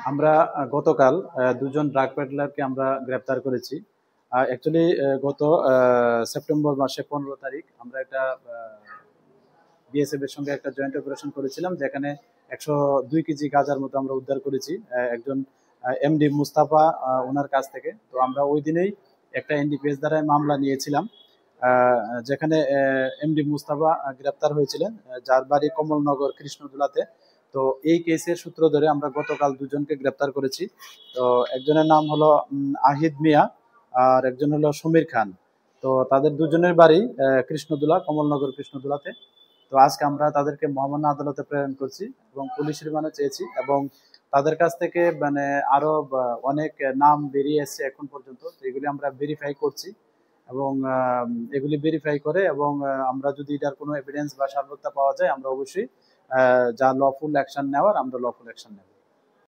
আমরা গতকাল দুজন ড্রাগ পেডলারকে আমরা গ্রেপ্তার করেছি। অ্যাকচুয়ালি গত সেপ্টেম্বর মাসে 15 তারিখ আমরা একটা বিএসএফ এর সঙ্গে একটা জয়েন্ট অপারেশন করেছিলাম, যেখানে 102 কেজি গাঁজার মতো আমরা উদ্ধার করেছি একজন এমডি মুস্তাফা ওনার কাছ থেকে। তো আমরা ওই দিনেই একটা এনডিপিএস দ্বারায় মামলা নিয়েছিলাম, যেখানে এমডি মুস্তাফা গ্রেপ্তার হয়েছিলেন, যার বাড়ি কমলনগর কৃষ্ণদুলাতে। তো এই কেসের সূত্র ধরে আমরা গতকাল দুজনকে গ্রেপ্তার করেছি। তো একজনের নাম হলো আহিদ মিয়া, আর একজন হলো সমীর খান। তো তাদের দুজনের বাড়ি কৃষ্ণদুলা, কমলনগর কৃষ্ণদুলাতে। তো আজকে আমরা তাদেরকে মহামান্য আদালতে প্রেরণ করছি এবং পুলিশ রিমান্ডে চেয়েছি, এবং তাদের কাছ থেকে মানে আরো অনেক নাম বেরিয়ে এসছে এখন পর্যন্ত। তো এগুলি আমরা ভেরিফাই করছি, এবং এগুলি ভেরিফাই করে, এবং আমরা যদি এটার কোনো এভিডেন্স বা সার্বত্তা পাওয়া যায়, আমরা অবশ্যই যা লফুল অ্যাকশন নেওয়ার আমরা লফুল অ্যাকশন নেব।